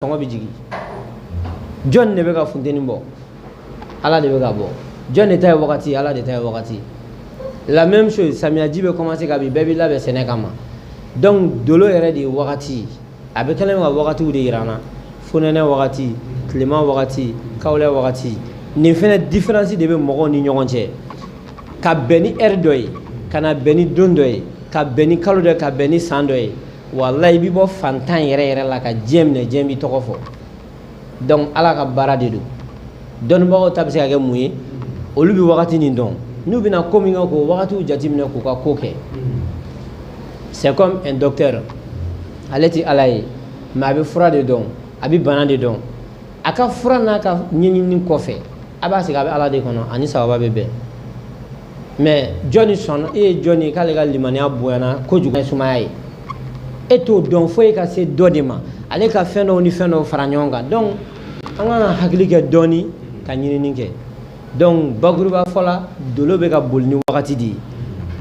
sɔngɔ bɛ jigin jɔn de bɛ ka funteni bɔ ala de bɛ ka bɔ jɔn de ta ye wagati ala de ta ye wagati la même chose samiyaji bɛ commencer ka bin bɛɛ b'i labɛn sɛnɛ kama donc dolo yɛrɛ de ye wagati a bɛ kɛlen ka wagatiw de yira an na fonɛnɛ wagati tilema wagati kawulɛ wagati nin fɛnɛ différence de bɛ mɔgɔw ni ɲɔgɔn cɛ ka bɛn ni heure dɔ ye ka na bɛn ni don dɔ ye ka bɛn ni kalo dɔ ye ka bɛn ni san dɔ ye wallahi i bɛ bɔ fantan yɛrɛ la ka diɲɛ minɛ diɲɛ b'i tɔgɔ fɔ donc ala ka baara de don dɔnnibagaw ta bɛ se ka kɛ mun ye olu bɛ wagati nin dɔn n'u bɛna ko min kɛ k'o wagatiw jateminɛ k'u ka ko kɛ c'est comme un docteur ale tɛ ala ye mais a bɛ fura de dɔn a bɛ bana de dɔn a ka fura n'a ka ɲɛɲini kɔfɛ a b'a segin a bɛ ala de kɔnɔ ani sababa bɛ bɛn mais jɔnni sɔnna e ye jɔnni ye k'ale ka limaniya bonyana kojugu ye sumaya ye e t'o dɔn fo e ka se dɔ de ma ale ka fɛn dɔw ni fɛn dɔw fara ɲɔgɔn kan donc an ka kan hakili kɛ dɔɔni ka ɲinini kɛ donc bakuruba fɔla dolo bɛ ka boli ni wagati de ye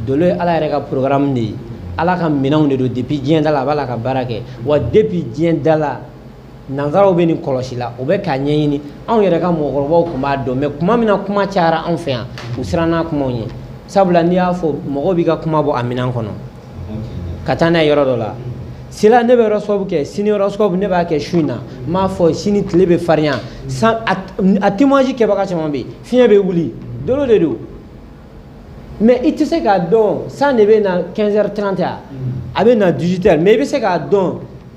dolo ye ala yɛrɛ ka programme de ye ala ka minɛnw de don depuis diɲɛ da la a b'a la ka baara kɛ wa depuis diɲɛ da la nanzaraw bɛ nin kɔlɔsi la u bɛ k'a ɲɛɲini anw yɛrɛ ka mɔgɔkɔrɔbaw tun b'a dɔn mais kuma min na kuma cayara anw fɛ yan u siran n'a kumaw ɲɛ sabula n'i y'a fɔ mɔgɔw b'i ka kuma bɔ a minɛn kɔnɔ ka taa n'a ye yɔrɔ dɔ la sila ne bɛ horoscope kɛ sini horoscope ne b'a kɛ su in na n m'a fɔ sini tile bɛ farinya a témoignage kɛbaga caman bɛ yen fiɲɛ bɛ wuli dolo de don mais i tɛ se k'a dɔn san de bɛ na 15h30 a bɛ na 18h mais i bɛ se k'a dɔn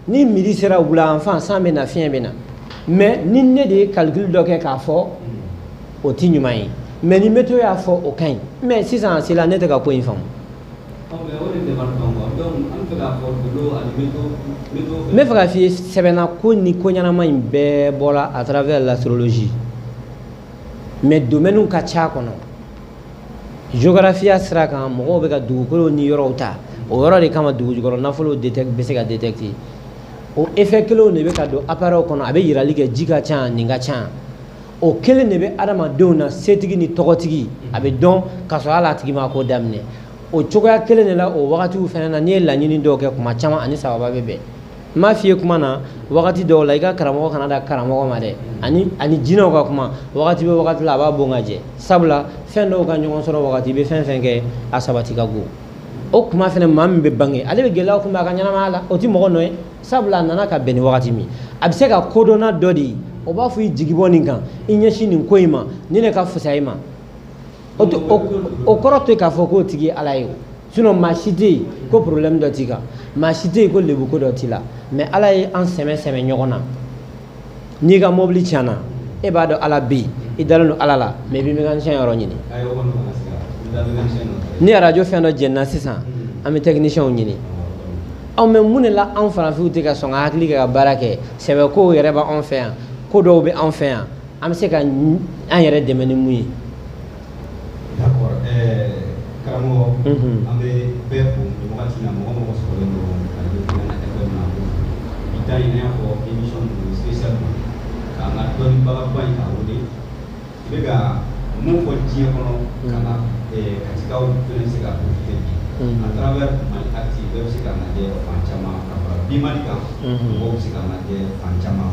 ni midi sera wula enfin san bɛ na fiɲɛ bɛ na mais ni ne de ye calcul dɔ kɛ k'a fɔ o tɛ ɲuman ye mais ni météo y'a fɔ o ka ɲi mais sisan sila ne tɛ ka ko in faamu. n bɛ fɛ k'a f'i ye sɛbɛnna ko ni ko ɲɛnama in bɛɛ bɔra à travers l'astrologie mais domaine ka ca kɔnɔ géographie sira kan mɔgɔw bɛ ka dugukolo ni yɔrɔw ta o yɔrɔ de kama dugujukɔrɔ nafolo bɛ se ka détecter o effet kelenw de bɛ ka don appareil kɔnɔ a bɛ yirali kɛ ji ka ca nin ka ca o kelen de bɛ adamadenw na setigi ni tɔgɔtigi a bɛ dɔn k'a sɔrɔ hali a tigi ma ko daminɛ o cogoya kelen de la o wagatiw fana na n'i ye laɲini dɔw kɛ kuma caman ani sababa bɛ bɛn n m'a f'i ye kuma na wagati dɔw la i ka karamɔgɔ kana da karamɔgɔ ma dɛ ani jinɛw ka kuma wagati bɛ wagati la a b'a bon ka jɛ sabula fɛn dɔw ka ɲɔgɔn sɔrɔ wagati i bɛ fɛn fɛn kɛ a sabati ka go o kuma fana maa min bɛ bange ale bɛ gɛlɛyaw kunbɛn a ka ɲɛnamaya la o tɛ mɔgɔ nɔ ye sabula a nana ka bɛn ni wagati min a bɛ se ka kodɔnna dɔ de ye o b'a fɔ i jigi bɔ nin kan i ɲɛsin nin ko in ma ni ne ka fusaya i ma o kɔrɔ to k'a fɔ k'o tigi ye ala ye o sinon maa si tɛ yen ko problème dɔ t'i kan maa si tɛ yen ko lebu ko dɔ t'i la mais ala ye an sɛmɛ sɛmɛ ɲɔgɔn na n'i ka mobili tiɲɛna e b'a dɔn ala bɛ yen i dalen don ala la mais i bɛ mécanicien yɔrɔ ɲini ni arajo fɛn dɔ jɛnna sisan an bɛ technicien ɲini mais mun de la anw farafinw tɛ ka sɔn ka hakili kɛ ka baara kɛ sɛbɛkow yɛrɛ b'anw fɛ yan ko dɔw bɛ anw fɛ yan an bɛ se ka an yɛrɛ dɛmɛ ni mun ye. D'accord, karamɔgɔ an bɛ bɛɛ fo nin wagati la mɔgɔ mɔgɔ sɔrɔlen don radio Tigana FM na bi ta in y'a fɔ émission don spécialement k'an ka dɔnnibagaba in ta wele i bɛ ka mun fɔ diɲɛ kɔnɔ ka na katikaw fɛnɛ se ka profiter à travers Mali Actu bɛɛ bɛ se ka lajɛ fan caman ka fara bi Mali kan mɔgɔw bɛ se ka lajɛ fan caman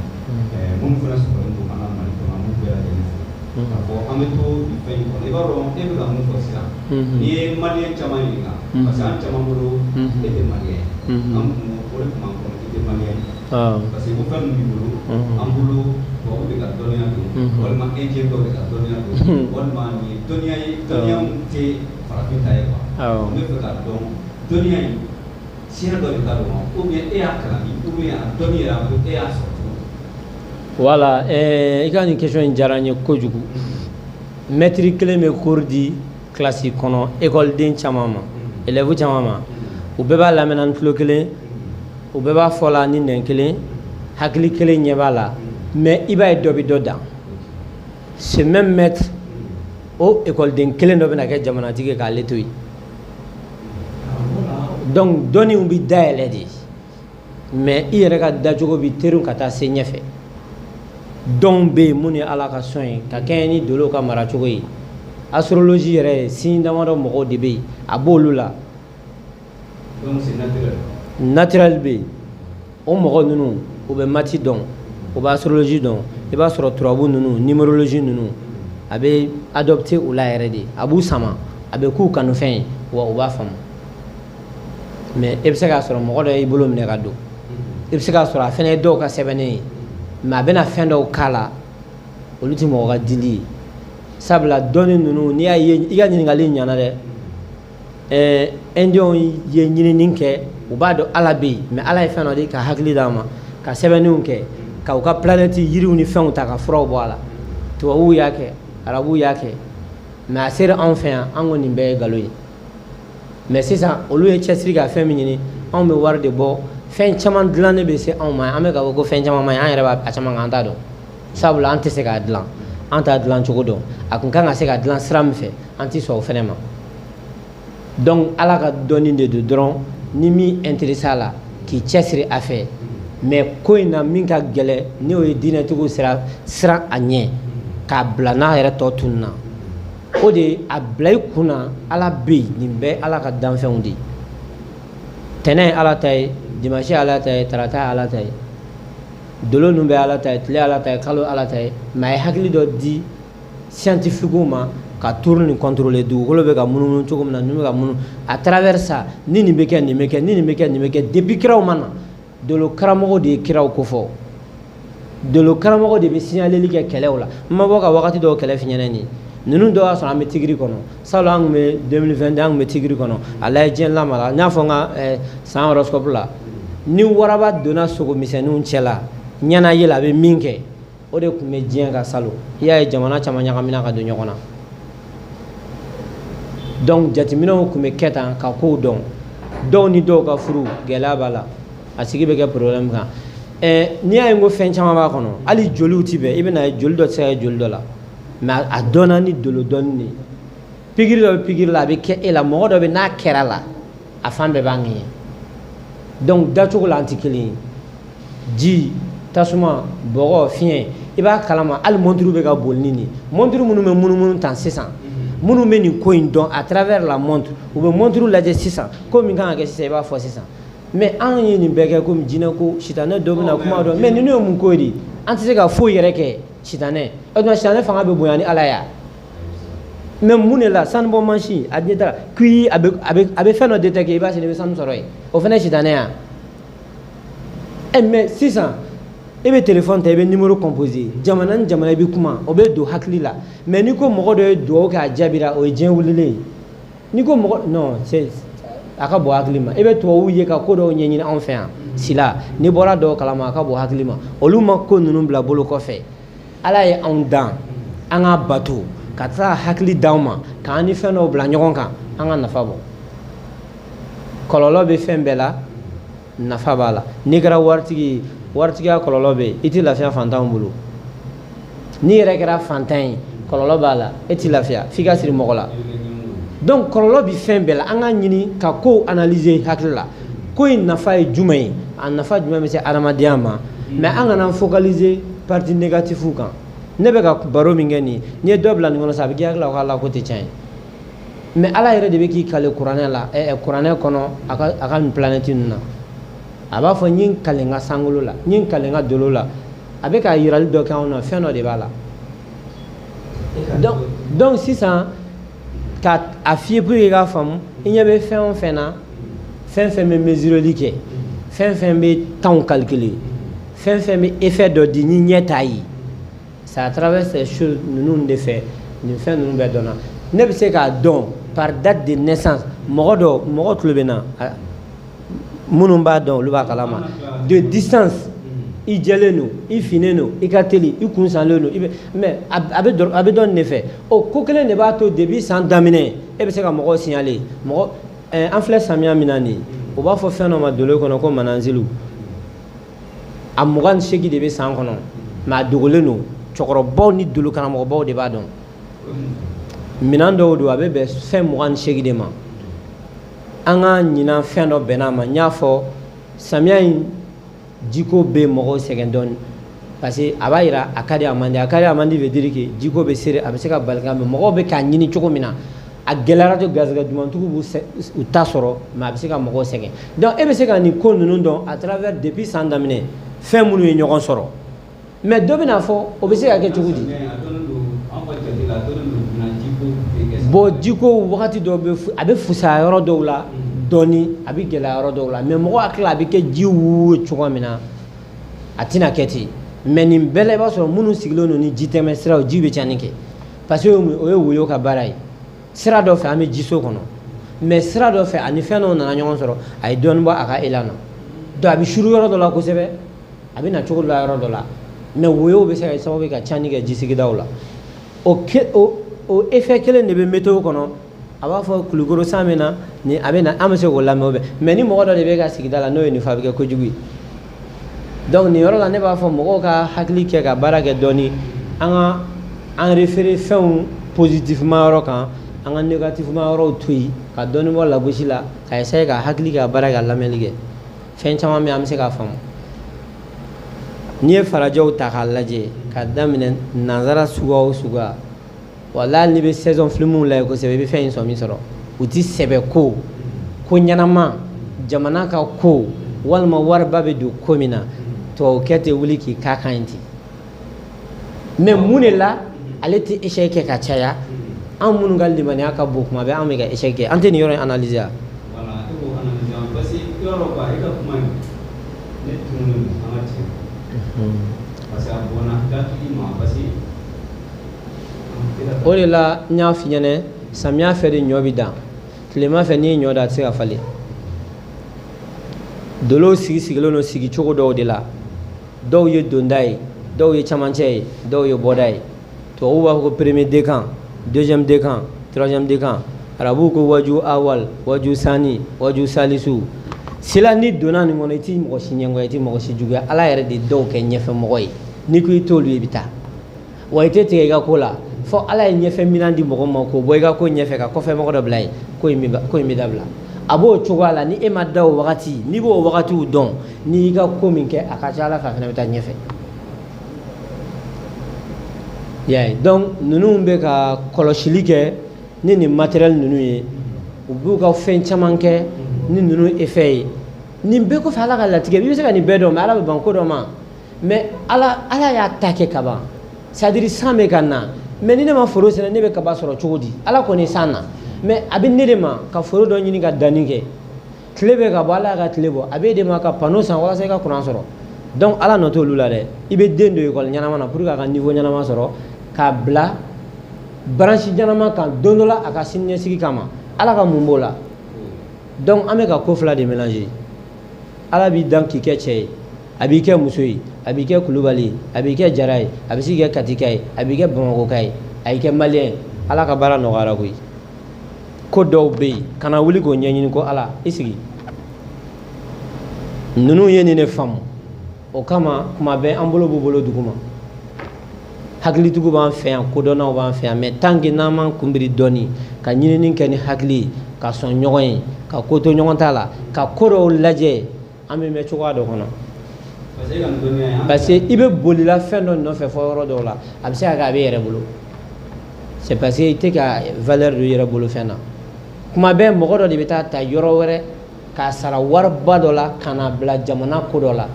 minnu fɛnɛ sɔrɔlen don an ka Mali kɔnɔ an b'u bɛɛ lajɛlen fo k'a fɔ an bɛ to nin fɛn in kɔnɔ i b'a dɔn e bɛ ka mun fɔ sisan n'i ye maliyɛn caman ɲininka parce que an caman bolo e tɛ maliyɛn ye an kun o de tun b'an kɔnɔ i tɛ maliyɛn ye parce que ko fɛn min b'i bolo an bolo tubabu bɛ ka dɔnniya don walima indien dɔw bɛ ka dɔnniya don walima nin ye dɔnniya ye dɔnniya min tɛ farafin ta ye quoi n bɛ fɛ k'a dɔn dɔnniya in siya dɔ de ta don wa ou bien e y'a kalan ou bien a dɔnni yɛrɛ e y'a sɔrɔ cogo di. Voilà i ka nin question in diyara n ye kojugu mɛtiri kelen bɛ cours di classe kɔnɔ école den caman ma élève caman ma u bɛɛ b'a lamɛnna ni tulo kelen u bɛɛ b'a fɔ la ni nɛn kelen hakili kelen ɲɛ b'a la mais i b'a ye dɔ bɛ dɔ dan ce même maître o écoleden kelen dɔ bɛ na kɛ jamanatigi ye k'ale to yen donc dɔnniw bɛ dayɛlɛ de mais i yɛrɛ ka dacogo bɛ terin ka taa se ɲɛfɛ dɔnw bɛ yen mun ye ala ka sɔn ye ka kɛɲɛ ni dolow ka maracogo ye astrologie yɛrɛ ye signe damadɔ mɔgɔw de bɛ yen a b'olu la donc c'est naturel naturel bɛ yen o mɔgɔ ninnu u bɛ mati dɔn o b'a astrologie dɔn i b'a sɔrɔ turabu ninnu numérologie ninnu a bɛ adopté o la yɛrɛ de a b'u sama a bɛ k'u kanufɛn ye wa u b'a faamu mais e bɛ se k'a sɔrɔ mɔgɔ dɔ y'i bolo minɛ ka don i bɛ se k'a sɔrɔ a fana ye dɔw ka sɛbɛnnen ye mais a bɛna fɛn dɔw k'a la olu tɛ mɔgɔ ka dili ye sabula dɔnni ninnu n'i y'a ye i ka ɲininkali ɲɛna dɛ indiyɛnw ye ɲinini kɛ u b'a dɔn ala bɛ yen mais ala ye fɛn dɔ di ka hakili d'a ma ka sɛbɛnniw kɛ ka u ka planète yiriw ni fɛnw ta ka furaw bɔ a la tubabuw y'a kɛ arabuw y'a kɛ mais a sera anw fɛ yan an ko nin bɛɛ ye nkalon ye mais sisan olu ye cɛsiri ka fɛn min ɲini anw bɛ wari de bɔ fɛn caman dilanni bɛ se anw ma an bɛ ka fɔ ko fɛn caman ma ɲi an yɛrɛ b'a caman kan an t'a dɔn sabula an tɛ se k'a dilan an t'a dilan cogo dɔn a kun kan ka se ka dilan sira min fɛ an tɛ sɔn o fɛnɛ ma donc ala ka dɔnni de don dɔrɔn ni min intéressé a la k'i cɛsiri a fɛ mais ko in na min ka gɛlɛn n'o ye diinɛtigiw siran a ɲɛ k'a bila n'a yɛrɛ tɔ tununna o de a bila i kunna ala bɛ yen nin bɛɛ ala ka danfɛnw de ye tɛnɛ ye ala ta ye dimanche ye ala ta ye tarata ye ala ta ye dolo ninnu bɛ ala ta ye tile ala ta ye kalo ala ta ye mais a ye hakili dɔ di scientifiquew ma ka tourner ni contrôler dugukolo bɛ ka munumunu cogo min na nin bɛ ka munumunu à travers ça ni nin bɛ kɛ nin bɛ kɛ ni nin bɛ kɛ nin bɛ kɛ depuis kiraw ma na dolo karamɔgɔ de ye kiraw kofɔ dolo karamɔgɔ de bɛ signaleli kɛ kɛlɛw la n ma bɔ ka wagati dɔw kɛlɛ fi ɲɛna nin ninnu dɔw y'a sɔrɔ an bɛ tigiri kɔnɔ sabula an tun bɛ 2022 an tun bɛ tigiri kɔnɔ a lajɛ diɲɛ lamara n y'a fɔ n ka san horoscope la ni waraba donna sogomisɛnninw cɛ la ɲɛna ye la a bɛ min kɛ o de tun bɛ diɲɛ ka salo i y'a ye jamana caman ɲagamina ka don ɲɔgɔn na donc jateminɛw tun bɛ kɛ tan ka kow dɔn dɔw ni dɔw ka furu gɛlɛya b'a la a sigi bɛ kɛ problème kan n'i y'a ye n ko fɛn caman b'a kɔnɔ hali joliw tɛ bɛn i bɛ na ye joli dɔ tɛ se ka kɛ joli dɔ la mais a dɔnna ni dolo dɔnni de ye pikiri dɔ bɛ pikiri la a bɛ kɛ e la mɔgɔ dɔ bɛ n'a kɛra la a fan bɛɛ b'a ŋɛɲɛ donc dacogo la an tɛ kelen ye ji tasuma bɔgɔ fiɲɛ i b'a kalama hali montre bɛ ka boli ni nin montre minnu bɛ munumunu tan sisan minnu bɛ nin ko in dɔn à travers la montre u bɛ montre lajɛ sisan ko min kan ka kɛ sisan i b'a fɔ sisan mais an ye nin bɛɛ kɛ komi jinɛ ko sitanɛ dɔ bɛna kuma dɔn mais ninnu ye mun ko de an tɛ se ka foyi yɛrɛ kɛ sitanɛ o tuma sitanɛ fanga bɛ bonya ni ala ya mais mun de la sanubɔ mansin a ɲɛ da kuyi a bɛ fɛn dɔ détecter i b'a sɔrɔ i bɛ sanu sɔrɔ yen o fana ye sitanɛ ya mais sisan i bɛ téléphone ta i bɛ numéro composé jamana ni jamana i bɛ kuma o bɛ don hakili la mais n'i ko mɔgɔ dɔ ye dugawu kɛ a jaabira o ye diɲɛ wulilen ye n'i ko mɔgɔ non c'est a ka bɔ hakili ma i bɛ tubabuw ye ka ko dɔw ɲɛɲini anw fɛ yan sila n'i bɔra dɔw kalama a ka bɔ hakili ma olu ma ko ninnu bila bolo kɔfɛ ala ye anw dan an ka bato ka taa hakili d'anw ma k'an ni fɛn dɔw bila ɲɔgɔn kan an ka nafa bɔ kɔlɔlɔ bɛ fɛn bɛɛ la nafa b'a la n'i kɛra waritigi ye waritigiya kɔlɔlɔ bɛ yen i tɛ lafiya fantanw bolo n'i yɛrɛ kɛra fantan ye kɔlɔlɔ b'a la e tɛ lafiya f'i ka siri mɔgɔ la donc kɔlɔlɔ bɛ fɛn bɛɛ la an ka ɲini ka kow analyser hakili la ko in nafa ye jumɛn ye a nafa jumɛn bɛ se adamadenya ma mais an kana focaliser partie négative kan ne bɛ ka baro min kɛ nin n'i ye dɔ bila nin kɔnɔ sa a bɛ k'i hakili la ko ala ko tɛ tiɲɛ ye mais ala yɛrɛ de bɛ k'i kale kuranɛ la kuranɛ kɔnɔ a ka nin planète ninnu na a b'a fɔ n ye n kale n ka sankolo la n ye n kale n ka dolo la a bɛ ka yirali dɔ kɛ anw na fɛn dɔ de b'a la donc sisan ka a f'i ye pour que i k'a faamu i ɲɛ bɛ fɛn o fɛn na fɛn fɛn bɛ mesureli kɛ fɛn fɛn bɛ temps calculer fɛn fɛn bɛ effet dɔ di ni ɲɛ t'a ye c'est à travers ces choses ninnu de fɛ nin fɛn ninnu bɛɛ dɔnna ne bɛ se k'a dɔn par date de naissance mɔgɔ tulo bɛ na minnu b'a dɔn olu b'a kalama de distance i jɛlen don i finnen don i ka teli i kun sanlen don mais a bɛ dɔn nin de fɛ o ko kelen de b'a to depuis san daminɛ e bɛ se ka mɔgɔw signaler mɔgɔ an filɛ samiya min na nin ye o b'a fɔ fɛn dɔ ma dolo kɔnɔ ko mananziliw a 28 de bɛ san kɔnɔ mais a dogolen don cɛkɔrɔbaw ni dolo karamɔgɔbaw de b'a dɔn minɛn dɔw don a bɛ bɛn fɛn 28 de ma an ka ɲinan fɛn dɔ bɛnn'a ma n y'a fɔ samiya in jiko bɛ mɔgɔw sɛgɛn dɔɔni parce que a b'a yira a ka di a man di veut dire que jiko bɛ sere a bɛ se ka bali ka mɛ mɔgɔw bɛ k'a ɲini cogo min na a gɛlɛyara to garisɛgɛ dumantigiw b'u ta sɔrɔ mais a bɛ se ka mɔgɔw sɛgɛn donc e bɛ se ka nin ko ninnu dɔn à travers depuis san daminɛ fɛn minnu ye ɲɔgɔn sɔrɔ mais dɔ bɛna fɔ o bɛ se ka kɛ cogo di bon jiko wagati dɔw bɛ a bɛ fusaya yɔrɔ dɔw la dɔɔni a bɛ gɛlɛya yɔrɔ dɔw la mais mɔgɔ hakili a bɛ kɛ ji wo cogo min na a tɛna kɛ ten mais nin bɛɛ la i b'a sɔrɔ minnu sigilen don ni ji tɛmɛ siraw ji bɛ cɛnni kɛ parce que o ye woyo ka baara ye sira dɔ fɛ an bɛ ji so kɔnɔ mais sira dɔ fɛ ani fɛn dɔw nana ɲɔgɔn sɔrɔ a ye dɔɔni bɔ a ka élan na donc a bɛ suru yɔrɔ dɔ la kosɛbɛ a bɛ na cogo dɔ la yɔrɔ dɔ la mais woyo bɛ se ka kɛ sababu ye ka cɛnni kɛ jisigidaw la o effet kelen de bɛ météo kɔnɔ a b'a fɔ kulukoro san bɛ na ni a bɛ na an bɛ se k'o lamɛn o bɛ mais ni mɔgɔ dɔ de bɛ ka sigida la n'o ye nin fɔ a bɛ kɛ kojugu ye donc nin yɔrɔ la ne b'a fɔ mɔgɔw ka hakili kɛ ka baara kɛ dɔɔni an ka an référer fɛnw positivement yɔrɔ kan an ka négativement yɔrɔw to yen ka dɔɔni bɔ lagosi la ka essayer ka hakili kɛ ka baara kɛ ka lamɛnli kɛ fɛn caman bɛ an bɛ se k'a faamu n'i ye farajɛw ta k'a lajɛ ka daminɛ nanzara suguya o suguya wala n'i bɛ saison films lajɛ kosɛbɛ i bɛ fɛn in sɔmi sɔrɔ u ti sɛbɛ ko ɲɛnama jamana ka ko walima wariba bɛ don ko min na tubabukɛ tɛ wuli k'i k'a kan ten mais mun de la ale tɛ échec kɛ ka caya an minnu ka limaniya ka bon kuma bɛɛ an bɛ ka échec kɛ an tɛ nin yɔrɔ in analyser a. voilà e b'o analyser parce que yɔrɔ quoi e ka kuma in ne tununen don an ka tiɲɛ parce que a bɔnna hakili ma parce que o de la n y'a f'i ɲɛna samiya fɛ de ɲɔ bɛ dan tilema fɛ n'i ye ɲɔ dan a tɛ se ka falen dolow sigilen don sigi cogo dɔw de la dɔw ye donda ye dɔw ye camancɛ ye dɔw ye bɔda ye tubabuw b'a fɔ ko premier décan deuxième décan troisième décan arabuw ko waju awal waju sani waju salisu sila ni donna nin kɔnɔ i t'i mɔgɔ si ɲɛngoya i t'i mɔgɔ si juguya ala yɛrɛ de dɔw kɛ ɲɛfɛmɔgɔ ye n'i ko i t'olu ye i bɛ taa wa i tɛ tigɛ i ka ko la fɔ ala ye ɲɛfɛ minan di mɔgɔ ma k'o bɔ i ka ko ɲɛfɛ ka kɔfɛ mɔgɔ dɔ bila ye ko in bɛ dabila a b'o cogoya la ni e ma da o wagati n'i b'o wagatiw dɔn n'i y'i ka ko min kɛ a ka ca ala fɛ a fana bɛ taa ɲɛfɛ y'a ye donc ninnu bɛ ka kɔlɔsili kɛ ni nin matériel ninnu ye u b'u ka fɛn caman kɛ ni ninnu effet ye nin bɛɛ kɔfɛ ala ka latigɛ i bɛ se ka nin bɛɛ dɔn mais ala bɛ ban ko dɔ ma mais ala y'a ta kɛ ka ban c'est à dire san bɛ ka na mais ni ne ma foro sɛnɛ ne bɛ kaba sɔrɔ cogo di ala kɔni san na mais a bɛ ne de ma ka foro dɔ ɲini ka danni kɛ tile bɛ ka bɔ ala y'a ka tile bɔ a bɛ e de ma ka panneau san walasa i ka courant sɔrɔ donc ala nɔ t'olu la dɛ i bɛ den don école ɲɛnama na pour que a ka niveau ɲɛnama sɔrɔ k'a bila branche ɲɛnama kan don dɔ la a ka siniɲɛsigi kama ala ka mun b'o la donc an bɛ ka ko fila de mélanger ala b'i dan k'i kɛ cɛ ye a b'i kɛ muso ye a b'i kɛ kulubali ye a b'i kɛ jara ye a bɛ se kɛ katika ye a b'i kɛ bamakoka ye a y'i kɛ maliyɛn ye ala ka baara nɔgɔyara koyi ko dɔw bɛ yen kana wuli k'o ɲɛɲini ko ala i sigi ninnu ye nin de faamu o kama kuma bɛɛ an bolo b'u bolo duguma hakilitigiw b'an fɛ yan kodɔnnaw b'an fɛ yan mais tant que n'an m'an kunbiri dɔɔni ka ɲinini kɛ ni hakili ye ka sɔn ɲɔgɔn ye ka ko to ɲɔgɔn ta la ka ko dɔw lajɛ an bɛ mɛn cogoya dɔ kɔnɔ parce que i bɛ bolila fɛn dɔ nɔfɛ fɔ yɔrɔ dɔw la a bɛ se ka kɛ a bɛ yɛrɛ bolo c'est parce que i tɛ ka valeur don i yɛrɛ bolo fɛn na kuma bɛɛ mɔgɔ dɔ de bɛ taa ta yɔrɔ wɛrɛ k'a sara wariba dɔ la ka na bila jamana ko dɔ la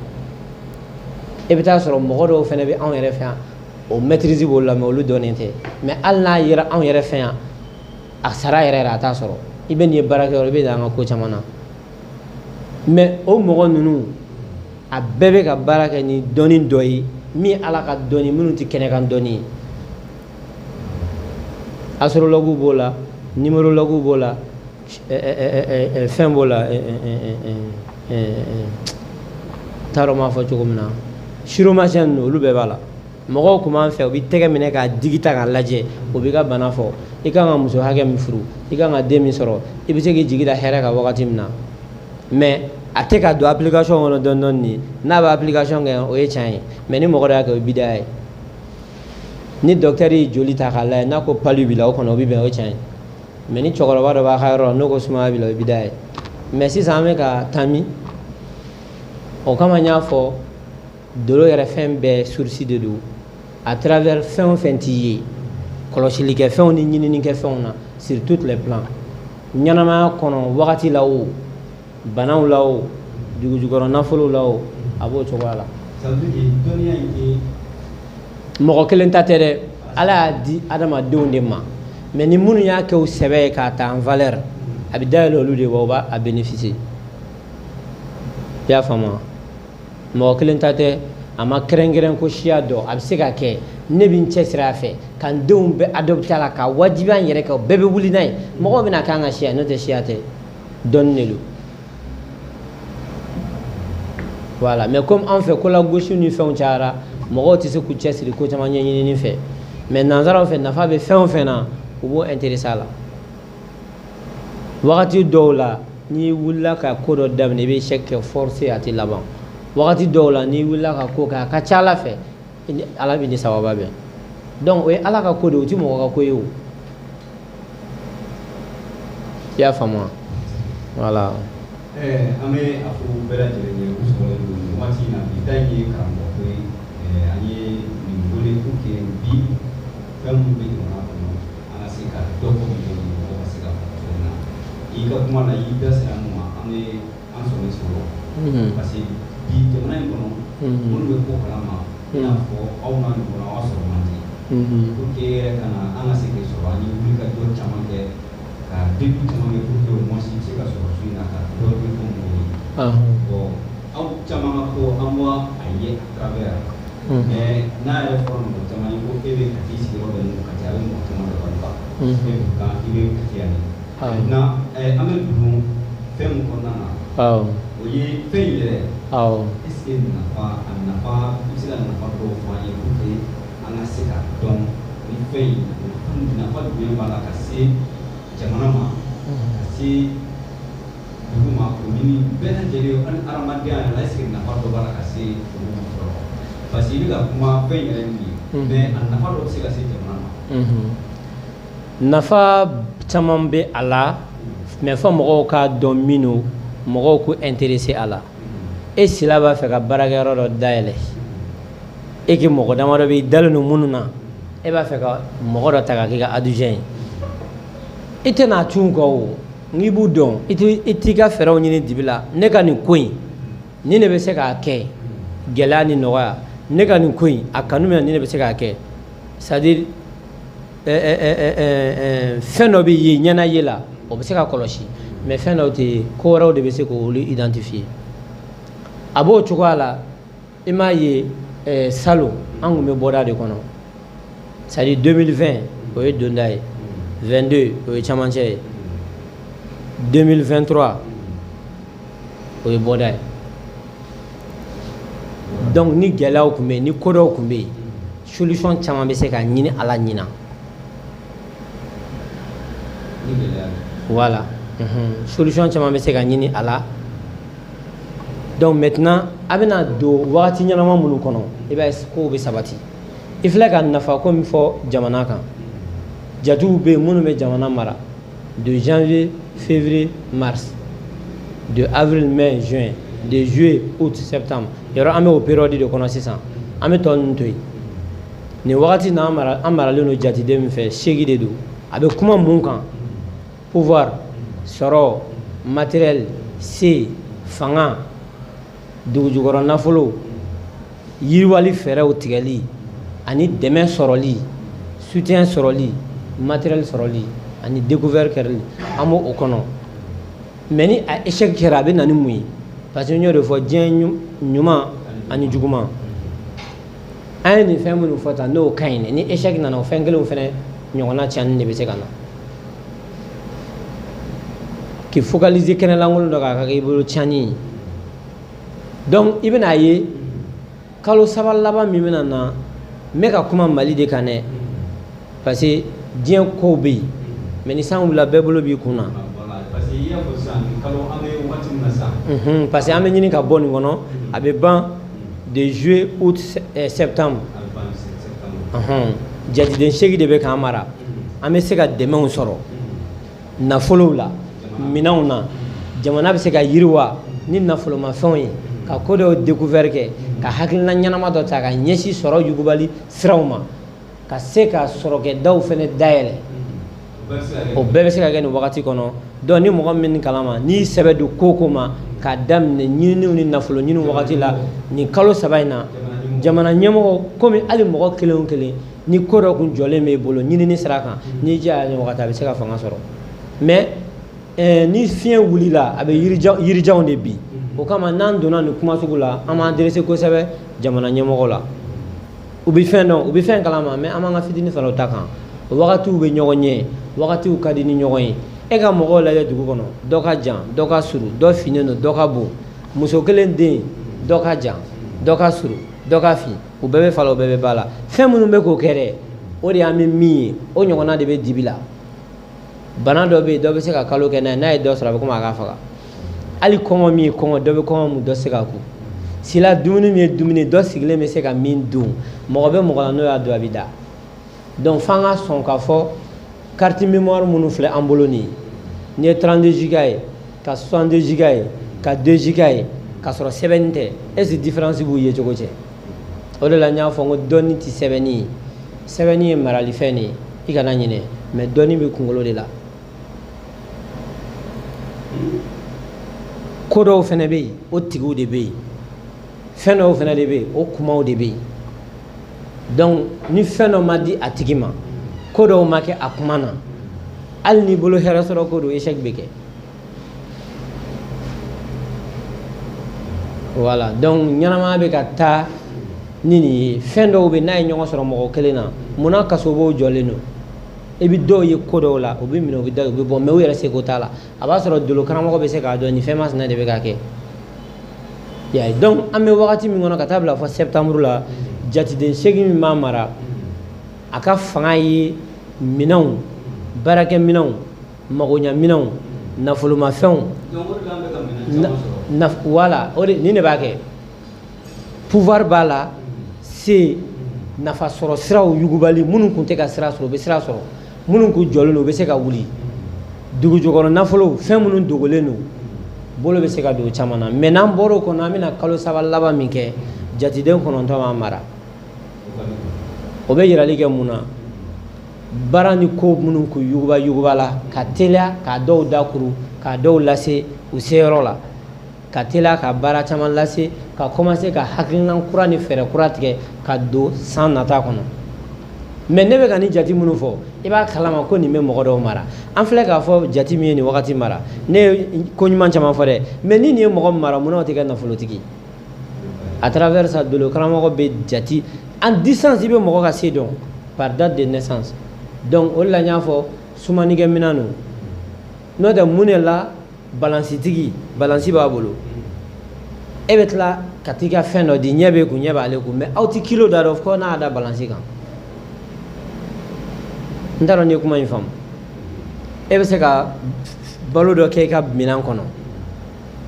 e bɛ taa sɔrɔ mɔgɔ dɔw fana bɛ anw yɛrɛ fɛ yan o maîtrise b'olu la mais olu dɔnnen tɛ mais hali n'a yera anw yɛrɛ fɛ yan a sara yɛrɛ a t'a sɔrɔ i bɛ nin ye baarakɛyɔrɔ i bɛ dan an ka ko caman na mais o mɔgɔ ninnu a bɛɛ bɛ ka baara kɛ ni dɔnni dɔ ye min ala ka dɔnni minnu tɛ kɛnɛkan dɔnni ye astrologue b'o la numérologue b'o la fɛn b'o la t'a dɔn n b'a fɔ cogo min na chiromancien ninnu olu bɛɛ b'a la mɔgɔw tun b'an fɛ u bɛ tɛgɛ minɛ k'a digi ta k'a lajɛ o b'i ka bana fɔ i kan ka muso hakɛ min furu i kan ka den min sɔrɔ i bɛ se k'i jigi da hɛrɛ kan wagati min na mais a tɛ ka don application kɔnɔ dɔɔni dɔɔni n'a bɛ application kɛ o ye tiɲɛ ye mais ni mɔgɔ dɔ y'a kɛ o ye bidaya ye ni docteur ye joli ta k'a lajɛ n'a ko palu b'i la o kɔnɔ o bɛ bɛn o ye tiɲɛ ye mais ni cɛkɔrɔba dɔ b'a ka yɔrɔ la n'o ko sumaya b'i la o ye bidaya ye mais sisan an bɛ ka taa min o kama n y'a fɔ dolo yɛrɛ fɛn bɛɛ source de don à travers fɛn o fɛn t'i ye kɔlɔsilikɛ fɛnw ni ɲininikɛ fɛnw na sur tous les plans ɲɛnamaya kɔnɔ wagati la o banaw la o dugujukɔrɔ nafolow la o a b'o cogoya la. ça veut dire dɔnniya in tɛ mɔgɔ kelen ta tɛ dɛ ala y'a di adamadenw de ma mais ni minnu y'a kɛ u sɛbɛ ye k'a ta en valeur a bɛ dayɛlɛ olu de wa u b'a bénéficier i y'a faamu mɔgɔ kelen ta tɛ a ma kɛrɛnkɛrɛn ko siya dɔ a bɛ se ka kɛ ne bɛ n cɛsiri a fɛ ka n denw bɛɛ adopter a la ka wajibiya n yɛrɛ kan bɛɛ bɛ wuli n'a ye mɔgɔw bɛna k'an ka siya n'o tɛ siya tɛ dɔnni de don voilà mais comme an fɛ ko la gosi ni fɛnw cayara mɔgɔw tɛ se k'u cɛsiri ko caman ɲɛɲinini fɛ mais nanzaraw fɛ nafa bɛ fɛn o fɛn na u b'o intéresser a la wagati dɔw la n'i wulila ka ko dɔ daminɛ i bɛ échec kɛ forcé a tɛ laban wagati dɔw la n'i wulila ka ko kɛ a ka ca ala fɛ ala bɛ ni sababa bɛn donc o ye ala ka ko de o tɛ mɔgɔ ka ko ye o i y'a faamu voilà. An bɛ a fɔ bɛɛ lajɛlen ye u sɔrɔlen don nin waati in na bi da in ye karamɔgɔ ko ye an ye nin wele pour que bi fɛn minnu bɛ jamana kɔnɔ an ka se ka dɔ fɔ mɔgɔw ka se ka fɔ cogo min na i ka kuma la i da sera mun ma an bɛ an sɔrɔ sɔrɔ parce que bi jamana in kɔnɔ minnu bɛ ko kalama i n'a fɔ aw n'a ɲɔgɔnna aw sɔrɔ man di pour que yɛrɛ ka na an ka se k'e sɔrɔ an ye wuli ka jɔ caman kɛ ka début caman kɛ pour que au moins i bɛ se ka sɔrɔ su in na ka dɔ kɛ ko mɔgɔw ye bon aw caman ka ko an b'a a ye à travers mais n'a yɛrɛ fɔra mɔgɔ caman ye ko e bɛ ka t'i sigiyɔrɔ bɛn n'o ka cɛ a bɛ mɔgɔ caman dabali ban e bɛ kan i bɛ kati yan maintenant an bɛ don fɛn min kɔnɔna na o ye fɛn in yɛrɛ est ce que nafa a nafa i bɛ se ka nafa dɔw fɔ an ye pour que an ka se ka dɔn ni fɛn in nafa jumɛn b'a la ka se jamana ma ka se dugu ma o ɲini bɛɛ lajɛlen hali adamadenya yɛrɛ la est ce que nafa dɔ b'a la ka se olu ma fɔlɔ parce que i bɛ ka kuma fɛn yɛrɛ min ye mais a nafa dɔ bɛ se ka se jamana ma. nafa caman bɛ a la mais fɔ mɔgɔw k'a dɔn min don mɔgɔw k'u intéresser a la e sila b'a fɛ ka baarakɛyɔrɔ dɔ dayɛlɛ e k'i mɔgɔ damadɔ bɛ i dalen don minnu na e b'a fɛ ka mɔgɔ dɔ ta ka k'i ka adjoint ye i tɛna tun kɔ o n'i b'u dɔn i t'i ka fɛɛrɛw ɲini dibi la ne ka nin ko in ni ne bɛ se k'a kɛ gɛlɛya ni nɔgɔya ne ka nin ko in a kanu min na ni ne bɛ se k'a kɛ c'est à dire fɛn dɔ bɛ ye ɲɛna ye la o bɛ se ka kɔlɔsi mais fɛn dɔw tɛ yen ko wɛrɛw de bɛ se k'olu identifier a b'o cogoya la i m'a ye salon an tun bɛ bɔda de kɔnɔ c'est à dire 2020 o ye donda ye 22 o ye camancɛ ye 2023 o ye bɔda ye donc ni gɛlɛyaw tun bɛ yen ni ko dɔw tun bɛ yen solution caman bɛ se ka ɲini ala ɲina voilà solution caman bɛ se ka ɲini a la donc maintenant a bɛna don wagati ɲɛnama minnu kɔnɔ i b'a ye kow bɛ sabati i filɛ ka nafa ko min fɔ jamana kan jatigiw bɛ yen minnu bɛ jamana mara de janvier février mars de avril mai juin de juillet août septembre yɔrɔ an bɛ o période de kɔnɔ sisan an bɛ tɔ ninnu to yen nin wagati na an maralen don jatiden min fɛ seegin de don a bɛ kuma mun kan pouvoir sɔrɔ matériel se fanga dugujukɔrɔ nafolo yiriwali fɛɛrɛw tigɛli ani dɛmɛ sɔrɔli soutien sɔrɔli matériel sɔrɔli ani découverte kɛrɛli an b'o o kɔnɔ mais ni a échec kɛra a bɛ na ni mun ye parce que n y'o de fɔ diɲɛ ɲuman ani juguman an ye nin fɛn minnu fɔ tan n'o ka ɲi ni échec nana o fɛn kelenw fɛnɛ ɲɔgɔnna cɛnni de bɛ se ka na k'i focaliser kɛnɛlankolon dɔ kan a ka kɛ i bolo cɛnni ye donc i bɛna ye kalo saba laban min bɛna na n bɛ ka kuma mali de kan dɛ parce que diɲɛ kow bɛ yen mais ni san wulila bɛɛ bolo b'i kun na parce que i y'a fɔ sisan nin kalo an bɛ waati min na sisan parce que an bɛ ɲini ka bɔ nin kɔnɔ a bɛ ban de juillet août septembre jatiden seegin de bɛ k'an mara an bɛ se ka dɛmɛw sɔrɔ nafolow la minɛnw na jamana bɛ se ka yiriwa ni nafolomafɛnw ye ka ko dɔw découvert kɛ ka hakilina ɲɛnama dɔ ta ka ɲɛsin sɔrɔ yugubali siraw ma ka se ka sɔrɔkɛdaw fɛnɛ dayɛlɛ o bɛɛ bɛ se ka kɛ nin wagati kɔnɔ donc ni mɔgɔ min kalama n'i sɛbɛ don ko o ko ma k'a daminɛ ɲininiw ni nafolo ɲini wagati la nin kalo saba in na jamana ɲɛmɔgɔ komi hali mɔgɔ kelen o kelen ni ko dɔ kun jɔlen b'e bolo ɲinini sira kan n'i jɛya ni wagati a bɛ se ka fanga sɔrɔ mais ni fiɲɛ wulila a bɛ yirijanw de bi o kama n'an donna nin kuma sugu la an b'an adressé kosɛbɛ jamana ɲɛmɔgɔ la u bɛ fɛn dɔn u bɛ fɛn kalama mais an b'an ka fitini fara o ta kan o wagatiw bɛ ɲɔgɔn ɲɛ wagatiw ka di ni ɲɔgɔn ye e ka mɔgɔw lajɛ dugu kɔnɔ dɔ ka jan dɔ ka surun dɔ finnen don dɔ ka bon muso kelen den dɔ ka jan dɔ ka surun dɔ ka fin u bɛɛ bɛ fala u bɛɛ bɛ ba la fɛn minnu bɛ k'o kɛ dɛ o de y'an bɛ min ye o ɲɔgɔnna de bɛ dibi la bana dɔ bɛ yen dɔ bɛ se ka kalo kɛ n'a ye n'a ye dɔ sɔrɔ a bɛ komi a k'a faga hali kɔngɔ min ye kɔngɔ dɔ bɛ kɔngɔ mun dɔ se ka ku sila dumuni min ye dumuni dɔ sigilen bɛ se ka min dun mɔgɔ bɛ mɔgɔ la n'o y'a dun a bɛ da donc f'an ka sɔn k'a fɔ carte mémoire minnu filɛ an bolo nin ye ye 32 giga ye ka 62 giga ye ka 2 giga ye ka sɔrɔ sɛbɛnni tɛ est ce que différence b'u ye cogo cɛ o de la n y'a fɔ n ko dɔnni tɛ sɛbɛnni ye sɛbɛnni ye marali fɛn de ye i kana ɲinɛ mais dɔnni bɛ kunkolo de la ko dɔw fɛnɛ bɛ yen o tigiw de bɛ yen fɛn dɔw fɛnɛ de bɛ yen o kumaw de bɛ yen donc ni fɛn dɔ ma di a tigi ma ko dɔw ma kɛ a kuma na hali n'i bolo hɛrɛ sɔrɔ ko don échec bɛ kɛ voilà donc ɲɛnamaya bɛ ka taa ni nin ye fɛn dɔw bɛ n'a ye ɲɔgɔn sɔrɔ mɔgɔ kelen na munna kasobow jɔlen don i bɛ dɔw ye ko dɔw la u bɛ minɛ u bɛ da u bɛ bɔ mais u yɛrɛ seko t'a la a b'a sɔrɔ dolo karamɔgɔ bɛ se k'a dɔn nin fɛn masina de bɛ ka kɛ y'a ye donc an bɛ wagati min kɔnɔ ka taa bila fɔ septembre la jatiden 8 min b'a mara a ka fanga ye minɛnw baarakɛminɛnw magoɲaminɛnw nafolomafɛnw voilà o de nin de b'a kɛ pouvoir b'a la se nafa sɔrɔ siraw yugubali minnu kun tɛ ka sira sɔrɔ u bɛ sira sɔrɔ minnu kun jɔlen don u bɛ se ka wuli dugu jukɔrɔ nafolo fɛn minnu dogolen don bolo bɛ se ka don o caman na mais n'an bɔra o kɔnɔ an bɛna kalo 3 laban min kɛ jatiden 9 b'a mara o bɛ yirali kɛ mun na baara ni ko minnu kun yuguba la ka teliya ka dɔw dakuru ka dɔw lase u seyɔrɔ la ka teliya ka baara caman lase ka commencer ka hakilina kura ni fɛɛrɛ kura tigɛ ka don san nata kɔnɔ mais ne bɛ ka nin jati minnu fɔ i b'a kalama ko nin bɛ mɔgɔ dɔw mara an filɛ k'a fɔ jati min ye nin wagati mara ne ye ko ɲuman caman fɔ dɛ mais ni nin ye mɔgɔ mara munna o tɛ kɛ nafolotigi à travers ça dolo karamɔgɔ bɛ jati en distance i bɛ mɔgɔ ka se dɔn par date de naissance donc o de la n y'a fɔ sumanikɛminɛn don n'o tɛ mun de la balansitigi balansi b'a bolo e bɛ tila ka t'i ka fɛn dɔ di ɲɛ bɛ kun ɲɛ b'ale kun mais aw tɛ kilo da dɔn fo n'a y'a da balansi kan n t'a dɔn n'i ye kuma in faamu e bɛ se ka balo dɔ kɛ i ka minɛn kɔnɔ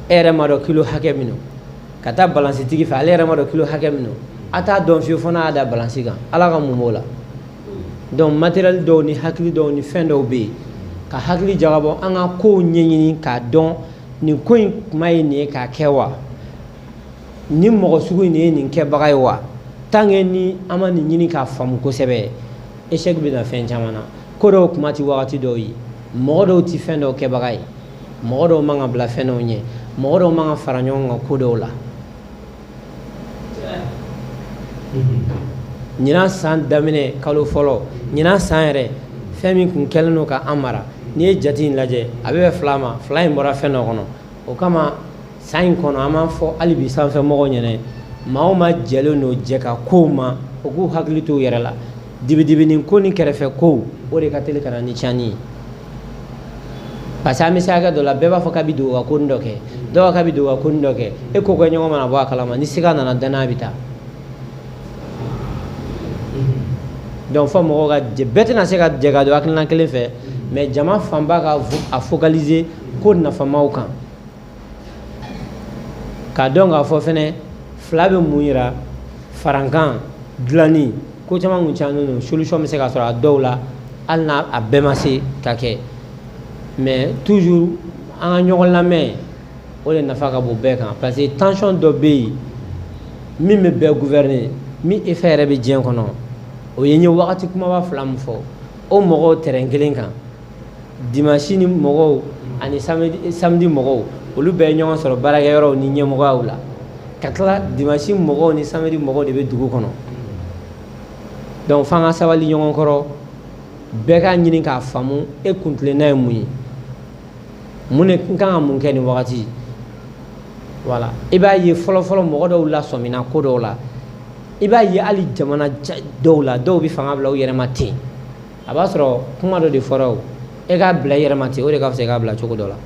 e yɛrɛ ma dɔn kilo hakɛ min don ka taa balansitigi fɛ ale yɛrɛ ma dɔn kilo hakɛ min don a t'a dɔn fiyewu fo n'a y'a da balansi kan ala ka mun b'o la donc matériel dɔw ni hakili dɔw ni fɛn dɔw bɛ yen ka hakili jagabɔ an ka kow ɲɛɲini k'a dɔn nin ko in kuma ye nin ye k'a kɛ wa ni mɔgɔ sugu in de ye nin kɛbaga ye wa tant que ni an ma nin ɲini k'a faamu kosɛbɛ échec bɛ na fɛn caman na ko dɔw kuma tɛ wagati dɔw ye mɔgɔ dɔw tɛ fɛn dɔw kɛbaga ye mɔgɔ dɔw man ka bila fɛn dɔw ɲɛ mɔgɔ dɔw man ka fara ɲɔgɔn kan ko dɔw la ɲinan san daminɛ kalo fɔlɔ ɲinan san yɛrɛ fɛn min kun kɛlen don ka an mara n'i ye jate in lajɛ a bɛ bɛn fila ma fila in bɔra fɛn dɔ kɔnɔ o kama san in kɔnɔ an b'a fɔ hali bi sanfɛ mɔgɔw ɲɛna maa o maa jɛlen don jɛ ka kow ma o k'u hakili to u yɛrɛ la dibidibinin ko ni kɛrɛfɛ kow o de ka teli ka na ni tiɲɛni ye parce que an bɛ se hakɛ dɔ la bɛɛ b'a fɔ k'a bɛ dogo ka ko nin dɔ kɛ dɔw k'a bɛ dogo ka ko nin dɔ kɛ e ko kɛ ɲɔgɔn mana bɔ a kalama ni siga nana danaya bɛ taa donc fɔ mɔgɔw ka jɛ bɛɛ tɛna se ka jɛ ka don hakilina kelen fɛ mais jama fanba ka a focaliser ko nafamaw kan k'a dɔn k'a fɔ fɛnɛ fila bɛ mun yira farankan dilanni ko caman kun caman don solution bɛ se ka sɔrɔ a dɔw la hali n'a a bɛɛ ma se ka kɛ mais toujours an ka ɲɔgɔn lamɛn o de nafa ka bon bɛɛ kan parce que tension dɔ bɛ yen min bɛ bɛɛ gouverner min effet yɛrɛ bɛ diɲɛ kɔnɔ o ye n ye wagati kumaba fila min fɔ o mɔgɔw terrain kelen kan dimanche ni mɔgɔw ani samedi mɔgɔw olu bɛɛ ye ɲɔgɔn sɔrɔ baarakɛyɔrɔw ni ɲɛmɔgɔyaw la ka tila dimanche mɔgɔw ni samedi mɔgɔw de bɛ dugu kɔnɔ donc f'an ka sabali ɲɔgɔn kɔrɔ bɛɛ k'a ɲini k'a faamu e kuntilenna ye mun ye mun de kan ka mun kɛ nin wagati voilà i b'a ye fɔlɔ-fɔlɔ mɔgɔ dɔw lasɔmina ko dɔw la i b'a ye hali jamana dɔw la dɔw bɛ fanga bila u yɛrɛ ma ten a b'a sɔrɔ kuma dɔ de fɔra o e k'a bila i yɛrɛ ma ten o de ka fisa i k'a bila cogo dɔ la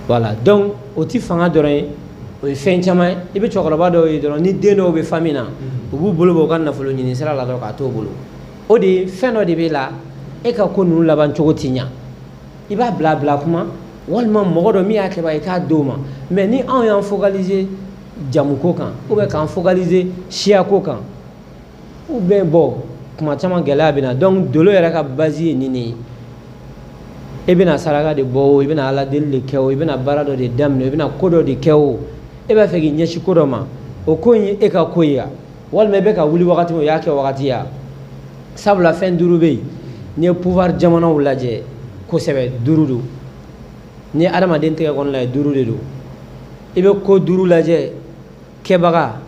voilà donc o ti fanga dɔrɔn ye o ye fɛn caman ye i bɛ cɛkɔrɔba dɔw ye dɔrɔn ni den dɔw bɛ famille na u b'u bolo bɔ u ka nafolo ɲini sira la dɔrɔn k'a t'o bolo o de ye fɛn dɔ de b'e la e ka ko ninnu laban cogo ti ɲa i b'a bila kuma walima mɔgɔ dɔ min y'a kɛba i k'a d'o ma mais ni anw y'an focaliser jamuko kan ou bien k'an focaliser siyako kan ou bien bon kuma caman gɛlɛya bɛ na donc dolo yɛrɛ ka base ye nin de ye e bɛna saraka de bɔ o i bɛna ala deli de kɛ o i bɛna baara dɔ de daminɛ i bɛna ko dɔ de kɛ o e b'a fɛ k'i ɲɛsin ko dɔ ma o ko in ye e ka ko ye ya walima i bɛ ka wuli wagati min o y'a kɛ wagati ya sabula fɛn duuru bɛ yen n'i ye pouvoir jamanaw lajɛ kosɛbɛ duuru don ni adamaden tɛgɛ kɔnɔ lajɛ duuru de don i bɛ ko duuru lajɛ kɛbaga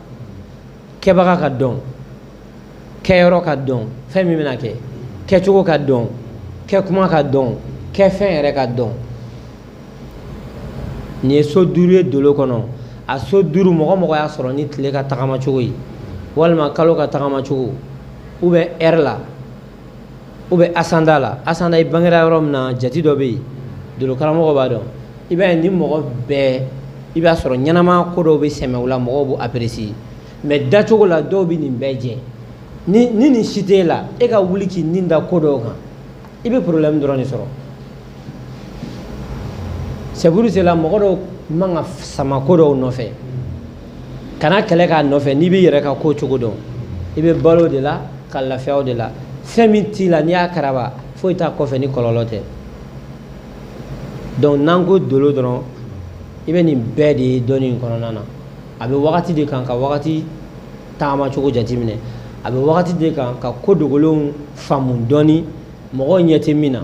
ka dɔn kɛyɔrɔ ka dɔn fɛn min bɛna kɛ kɛcogo ka dɔn kɛ kuma ka dɔn kɛ fɛn yɛrɛ ka dɔn nin ye so duuru ye dolo kɔnɔ a so duuru mɔgɔ mɔgɔ y'a sɔrɔ ni tile ka tagama cogo ye walima kalo ka tagama cogo ou bien heure la ou bien asanda la asanda i bangera yɔrɔ min na jati dɔ bɛ yen dolo karamɔgɔ b'a dɔn i b'a ye ni mɔgɔ bɛɛ i b'a sɔrɔ ɲɛnama ko dɔw bɛ sɛmɛ o la mɔgɔw b'o apprécier mais dacogo la dɔw bɛ nin bɛɛ jɛ ni nin si t'e la e ka wuli k'i nin da ko dɔw kan i bɛ problème dɔrɔn de sɔrɔ c'est pour cela mɔgɔ dɔw man ka sama ko dɔw nɔfɛ kana kɛlɛ k'a nɔfɛ n'i b'i yɛrɛ ka ko cogo dɔn i bɛ balo de la ka lafiya o de la fɛn min t'i la n'i y'a karaba foyi t'a kɔfɛ ni kɔlɔlɔ tɛ donc n'an ko dolo dɔrɔn i bɛ nin bɛɛ de ye dɔnni in kɔnɔna na a bɛ wagati de kan ka wagati tagama cogo jateminɛ a bɛ wagati de kan ka ko dogolenw faamu dɔɔni mɔgɔw ɲɛ tɛ min na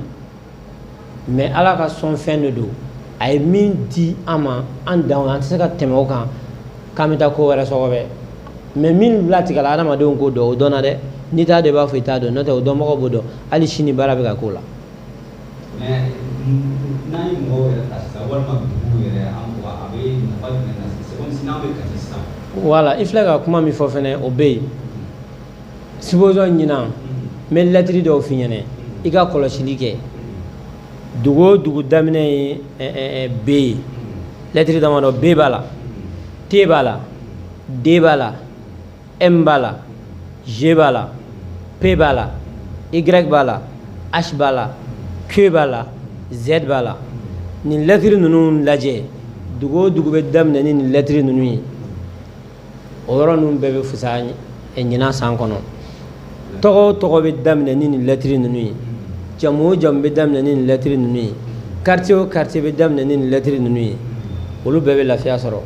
mais ala ka sɔn fɛn de don a ye min di an ma an dan an tɛ se ka tɛmɛ o kan k'an bɛ taa ko wɛrɛ sɔgɔbɛ mais min latigɛla adamadenw k'o dɔn o dɔnna dɛ n'i t'a dɔn i b'a fɔ i t'a dɔn n'o tɛ o dɔnbagaw b'o dɔn hali sini baara bɛ ka k'o la. mais n'an ye mɔgɔw yɛrɛ ta sisan walima dugu yɛrɛ an ko a bɛ nafa jumɛn lase c'est comme si n'an bɛ kasi sisan. voilà i filɛ ka kuma min fɔ fɛnɛ o bɛ yen supposons ɲinan n bɛ lɛtiri dɔw f'i ɲɛna i ka kɔlɔsili kɛ dugu o dugu daminɛ ye B ye lɛtiri damadɔ B b'a la T b'a la D b'a la M b'a la G b'a la P b'a la Y b'a la H b'a la Q b'a la Z b'a la nin lɛtiri ninnu lajɛ dugu o dugu bɛ daminɛ ni nin lɛtiri ninnu ye o yɔrɔ ninnu bɛɛ bɛ fisa ɲinan san kɔnɔ tɔgɔ o tɔgɔ bɛ daminɛ ni nin lɛtiri ninnu ye jamu o jamu bɛ daminɛ ni nin lɛtiri ninnu ye quartier o quartier bɛ daminɛ ni nin lɛtiri ninnu ye olu bɛɛ bɛ lafiya sɔrɔ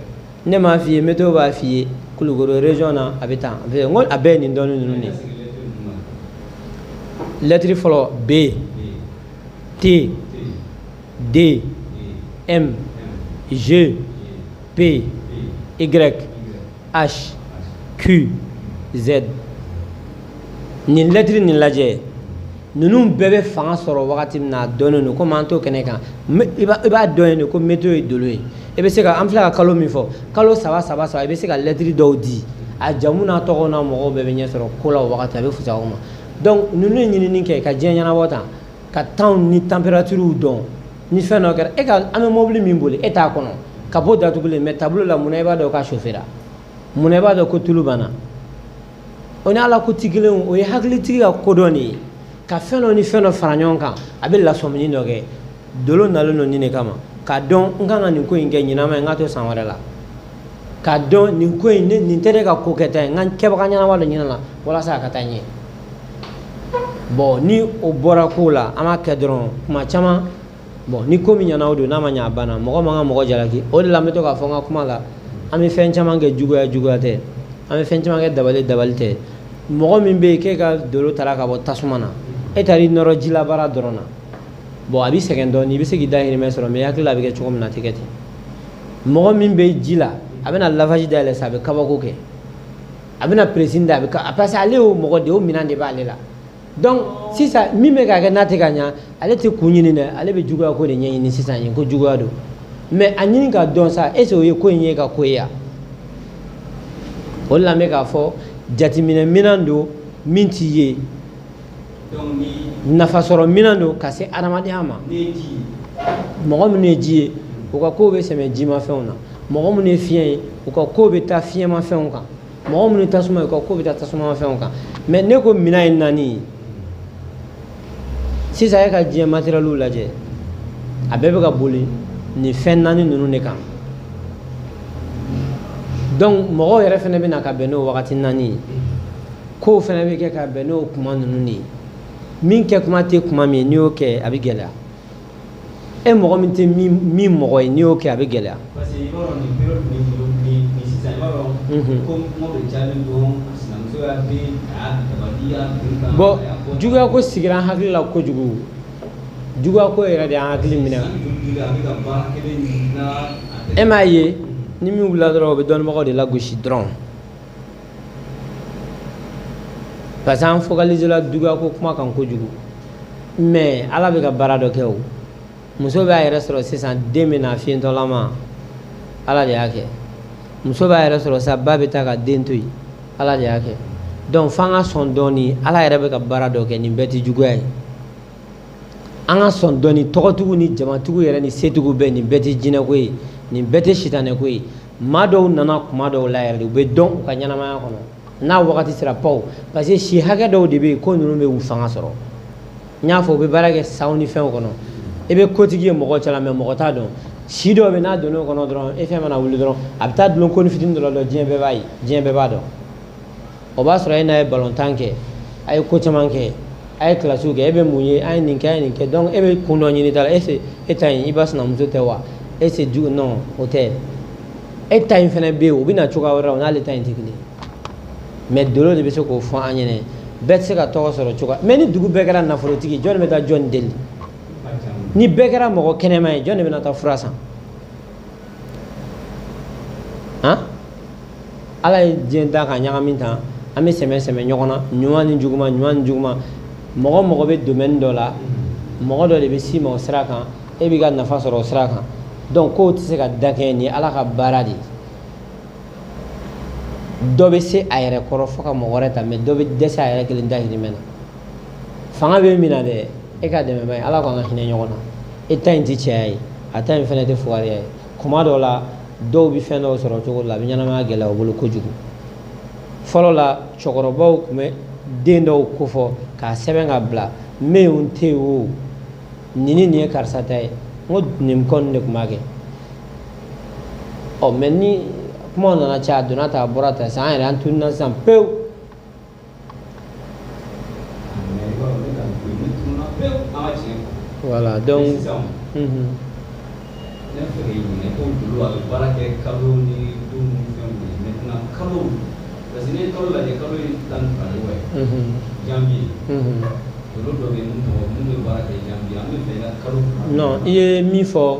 ne m'a f'i ye météo b'a f'i ye Kulukoro région na a bɛ tan n ko a bɛɛ ye nin dɔnni ninnu de ye lɛtiri fɔlɔ B T D M G P Y H Q Z nin lɛtiri nin lajɛ ninnu bɛɛ bɛ fanga sɔrɔ wagati min na a dɔnnen don komi an t'o kɛnɛ kan i b'a dɔn yen de ko météo ye dolo ye i bɛ se ka an filɛ ka kalo min fɔ kalo saba i bɛ se ka lɛtiri dɔw di a jamu n'a tɔgɔ n'a mɔgɔw bɛɛ bɛ ɲɛ sɔrɔ ko la o wagati a bɛ fisaya o ma donc ninnu ye ɲinini kɛ ka diɲɛ ɲɛnabɔ tan ka temps ni température dɔn ni fɛn dɔ kɛra e ka an bɛ mobili min boli e t'a kɔnɔ capot datugulen mais tableau la munna i b'a dɔn k'a chauffera munna i b'a dɔn ko tulu banna o ni ala ko ti kelen o ye hakilitigi ka kodɔn de ye ka fɛn dɔ ni fɛn dɔ fara ɲɔgɔn kan a bɛ lasɔmini dɔ kɛ dolo nalen don nin de kama k'a dɔn n kan ka nin ko in kɛ ɲinama ye n ka to san wɛrɛ la k'a dɔn nin ko in nin tɛ ne ka ko kɛta ye n ka kɛbaga ɲɛnama dɔ ɲini na walasa a ka taa ɲɛ bon ni o bɔra ko la an b'a kɛ dɔrɔn kuma caman bon ni ko min ɲɛna o don n'a ma ɲɛ a banna mɔgɔ man ka mɔgɔ jalaki o de la n bɛ to k'a fɔ n ka kuma la an bɛ fɛn caman kɛ juguya tɛ an bɛ fɛn caman kɛ dabali tɛ mɔgɔ min bɛ yen k'e ka dolo taara ka bɔ tasuma na e taara i nɔrɔ jila baara dɔrɔn na bon a bɛ sɛgɛn dɔɔnin i bɛ se k'i dahirimɛ sɔrɔ mais i hakili la a bɛ kɛ cogo min na a tɛ kɛ ten mɔgɔ min bɛ ji la a bɛna lavage dayɛlɛ sa a bɛ kabako kɛ a bɛna pressing da parce que ale y'o mɔgɔ de o minɛn de b'ale la donc sisan min bɛ k'a kɛ n'a tɛ ka ɲa ale tɛ kun ɲini dɛ ale bɛ juguya ko de ɲɛɲini sisan ye ko juguya don mais a ɲini ka dɔn sa est ce que o ye ko in ye ka ko ye wa o de la n bɛ k'a fɔ jateminɛ minɛn don min t'i ye nafasɔrɔ minɛn don ka se adamadenya ma mɔgɔ minnu ye ji ye u ka kow bɛ sɛmɛ jimafɛnw na mɔgɔ minnu ye fiɲɛ ye u ka kow bɛ taa fiɲɛmafɛnw kan mɔgɔ minnu ye tasuma ye u ka kow bɛ taa tasumafɛnw kan mais ne ko minɛn ye naani ye sisan e ka diɲɛ matériel lajɛ a bɛɛ bɛ ka boli nin fɛn naani ninnu de kan donc mɔgɔw yɛrɛ fana bɛ na ka bɛn n'o wagati naani ye kow fana bɛ kɛ ka bɛn n'o kuma ninnu de ye min kɛ kuma tɛ kuma min ye n'i y'o kɛ a bɛ gɛlɛya e mɔgɔ min tɛ min mɔgɔ ye n'i y'o kɛ a bɛ gɛlɛya. parce que i b'a dɔn nin période ni sisan i b'a dɔn ko kuma bɛ jaabi dɔn a sinamuso y'a den a y'a dabali y'a den kan. bon juguya ko sigira an hakili la kojugu juguya ko yɛrɛ de y'an hakili minɛ. e m'a ye ni min wulila dɔrɔn o bɛ dɔnnibagaw de lagosi dɔrɔn parce que an focaliser la juguya ko kuma kan kojugu mais ala bɛ ka baara dɔ kɛ o. muso b'a yɛrɛ sɔrɔ sisan den bɛ na fiɲɛtɔlama ala de y'a kɛ muso b'a yɛrɛ sɔrɔ sisan ba bɛ taa ka den to yen ala de y'a kɛ donc f'an ka sɔn dɔɔni ala yɛrɛ bɛ ka baara dɔ kɛ nin bɛɛ tɛ juguya ye an ka sɔn dɔɔni tɔgɔtigiw ni jamatigiw yɛrɛ ni setigiw bɛɛ nin bɛɛ tɛ jinɛko ye nin bɛɛ tɛ sitanɛko ye maa dɔw nana kuma dɔw la yɛrɛ de u bɛ dɔn u ka ɲɛnamaya kɔnɔ n'a wagati sera paw parce que si hakɛ dɔw de bɛ yen ko ninnu bɛ u fanga sɔrɔ n y'a fɔ u bɛ baara kɛ sanw ni fɛnw kɔnɔ e bɛ kotigi ye mɔgɔ cɛla mais mɔgɔ t'a dɔn si dɔw bɛ n'a donn'o kɔnɔ dɔrɔn e fɛn mana wuli dɔrɔn a bɛ taa dulon ko ni fitini dɔ la dɔrɔn diɲɛ bɛɛ b'a ye diɲɛ bɛɛ b'a dɔn o b'a sɔrɔ e n'a ye balontan kɛ a ye ko caman kɛ a ye kilasiw kɛ e bɛ mun ye a ye nin kɛ a ye nin kɛ donc e bɛ kun dɔ ɲini ta la e ta in i ba sinamuso tɛ wa e se jugu non o tɛ e ta in fana bɛ yen o bɛ na cogoya wɛrɛ la o n'ale ta in tɛ kelen mais dolo de bɛ se k'o fɔ an ɲɛna bɛɛ tɛ se ka tɔgɔ sɔrɔ cogoya mais ni dugu bɛɛ kɛra nafolotigi jɔn bɛ taa jɔn deli ni bɛɛ kɛra mɔgɔ kɛnɛma ye jɔn de bɛna taa fura san han ala ye diɲɛ da ka ɲagami tan an bɛ sɛmɛ sɛmɛ ɲɔgɔn na ɲuman ni juguman mɔgɔ mɔgɔ bɛ domaine dɔ la mɔgɔ dɔ de bɛ s'i ma o sira kan e b'i ka nafa sɔrɔ o sira kan donc kow tɛ se ka da kɛ nin ye ala ka baara de ye dɔ bɛ se a yɛrɛ kɔrɔ fo ka mɔgɔ wɛrɛ ta mais dɔ bɛ dɛsɛ a yɛrɛ kelen dahirimɛ na fanga bɛ min na dɛ e ka dɛmɛ ba ye ala k'an ka hinɛ ɲɔgɔn na e ta in tɛ cɛya ye a ta in fana tɛ fugariya ye kuma dɔw la dɔw bɛ fɛn dɔw sɔrɔ cogo la a bɛ ɲɛnamaya gɛlɛya u bolo kojugu fɔlɔ la cɛkɔrɔbaw tun bɛ den dɔw kofɔ k'a sɛbɛn ka bila min tɛ yen o nin ni nin ye karisa ta ye n ko nin kɔni de tun b'a kɛ ɔ mais ni kumaw nana caya a donna ta a bɔra ta sisan an yɛrɛ an tununa sisan pewu. Voilà, donc. Ne fɛ k'i ɲininka ko Dolo a bɛ baara kɛ kalo ni don ni fɛnw ye maintenant kalo parce que n'i ye kalo lajɛ kalo ye 12 ye janvier Dolo dɔ bɛ yen mun bɛ baara kɛ janvier an bɛ fɛ i ka kalo. non i ye min fɔ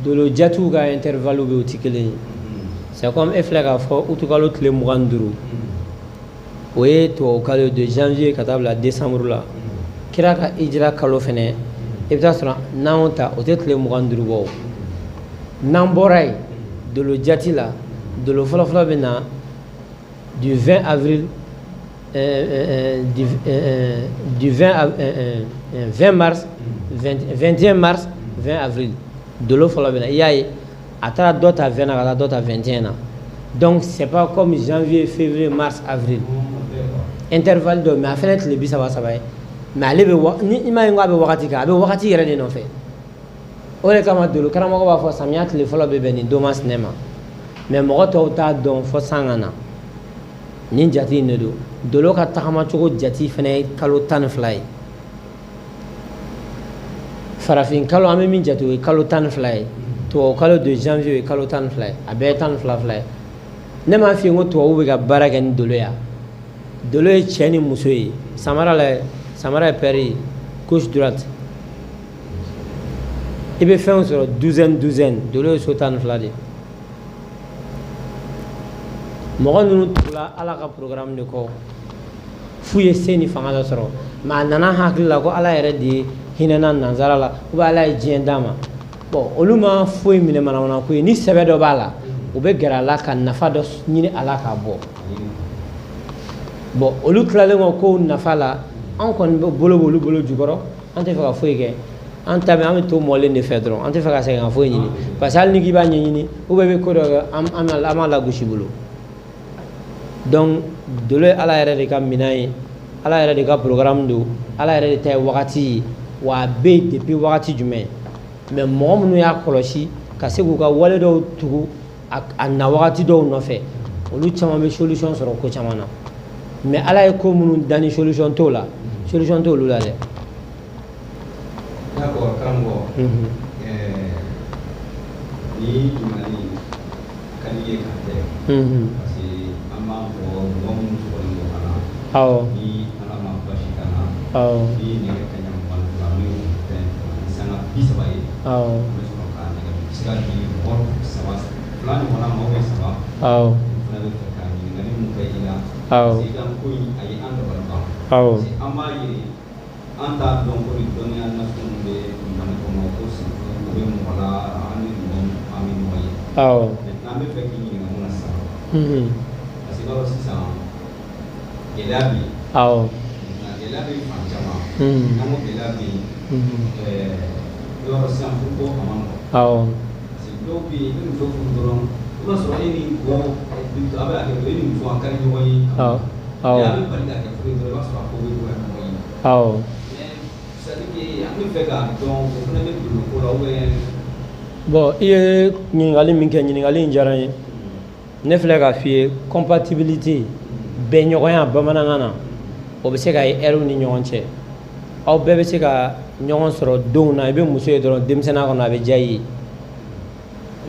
Dolo jatiw ka intervalle bɛ o tɛ kelen ye c'est comme e filɛ k'a fɔ utukalo tile 25 o ye tubabu kalo de janvier ka taa bila décembre la kira ka hijira kalo fɛnɛ i bɛ taa sɔrɔ n'an y'o ta o tɛ tile 25 bɔ n'an bɔra yen Dolo jati la Dolo fɔlɔfɔlɔ bɛ na du 20 avril du 20 mars 21 mars 20 avril Dolo fɔlɔ bɛ na i y'a ye a taara dɔ ta 20 na ka taa dɔ ta 21 na donc c'est pas comme janvier février mars avril intervalle dɔ mais a fɛnɛ tile 33 ye mais ale bɛ ni i m'a ye n ko a bɛ wagati kɛ a bɛ wagati yɛrɛ de nɔfɛ o de kama Dolo karamɔgɔ b'a fɔ samiya tile fɔlɔ bɛ bɛn nin don masina ma mais mɔgɔ tɔw t'a dɔn fo san ka na nin jate in de don Dolo ka tagamacogo jate fana ye kalo 12 ye farafin kalo an bɛ min jate o ye kalo 12 ye tubabu kalo de janvier o ye kalo 12 ye a bɛɛ ye 12 ye ne m'a f'i ye n ko tubabuw bɛ ka baara kɛ ni Dolo ye Dolo ye cɛ ni muso ye samara la samara ye pɛri ye gauche droite i bɛ fɛnw sɔrɔ douzaine Dolo ye so 12 de mɔgɔ ninnu tugula ala ka programme de kɔ f'u ye se ni fanga dɔ sɔrɔ mais a nana hakili la ko ala yɛrɛ de ye hinɛna nanzara la ou bien ala ye diɲɛ d'a ma bon olu ma foyi minɛ manamana ko ye ni sɛbɛ dɔ b'a la u bɛ gɛrɛ a la ka nafa dɔ ɲini a la k'a bɔ bon olu tilalen kɔ kow nafa la an kɔni bɛ bolo b'olu bolo jukɔrɔ an tɛ fɛ ka foyi kɛ an ta bɛ an bɛ to mɔlen de fɛ dɔrɔn an tɛ fɛ ka segin ka foyi ɲini parce que hali ni k'i b'a ɲɛɲini ou bien i bɛ ko dɔ kɛ an b'a lagosi bolo donc dolo ye ala yɛrɛ de ka minɛn ye ala yɛrɛ de ka programme don ala yɛrɛ de ta ye wagati ye wa a bɛ yen depuis wagati jumɛn mais mɔgɔ minnu y'a kɔlɔsi ka se k'u ka wale dɔw tugu a na wagati dɔw nɔfɛ olu caman bɛ solution sɔrɔ ko caman na mais ala ye ko minnu dan ni solution t'o la solution t'olu la dɛ. D'accord karamɔgɔ ni ɲininkali ka di ye ka kɛ parce que an b'a fɔ mɔgɔ minnu sɔgɔlen don a la ni ala ma basi k'a la ni nɛgɛ kaɲa 22 n'o ye fɛn sanga 30 ye an bɛ sɔrɔ k'a nɛgɛ bɛ se ka di mɔgɔ 3 ɲɔgɔnna ma ou bien 3 fana bɛ fɛ ka ɲininkali min kɛ i la parce que i ka ko in a ye an dabali ban parce que an b'a ye an t'a dɔn ko ni dɔnniya nasugu min bɛ mali kɔnɔ ko o bɛ mɔgɔ la an ni mɔgɔ an bɛ ɲɔgɔn ye maintenant an bɛ fɛ k'i ɲininka mun na sisan parce que i b'a dɔn sisan gɛlɛya bɛ yen gɛlɛya bɛ fan caman n'an ko gɛlɛya bɛ yen yɔrɔ sisan furu ko a ma nɔgɔn parce que dɔw bɛ yen i bɛ muso furu dɔrɔn i b'a sɔrɔ e ni ko a bɛ a kɛ e ni muso a ka di ɲɔgɔn ye a bɛ bali ka kɛ furu dɔrɔn i b'a sɔrɔ a ko bɛ bonya ɲɔgɔn ye c'est-à-dire an bɛ fɛ k'a dɔn o fana bɛ don ko la ou bien bon i ye ɲininkali min kɛ ɲininkali in diyara n ye ne filɛ k'a f'i ye compatibilité bɛnɲɔgɔnya bamanankan na o bɛ se ka ye ɛriw ni ɲɔgɔn cɛ aw bɛɛ bɛ se ka ɲɔgɔn sɔrɔ donw na i bɛ muso ye dɔrɔn denmisɛnninya kɔnɔ a bɛ diya i ye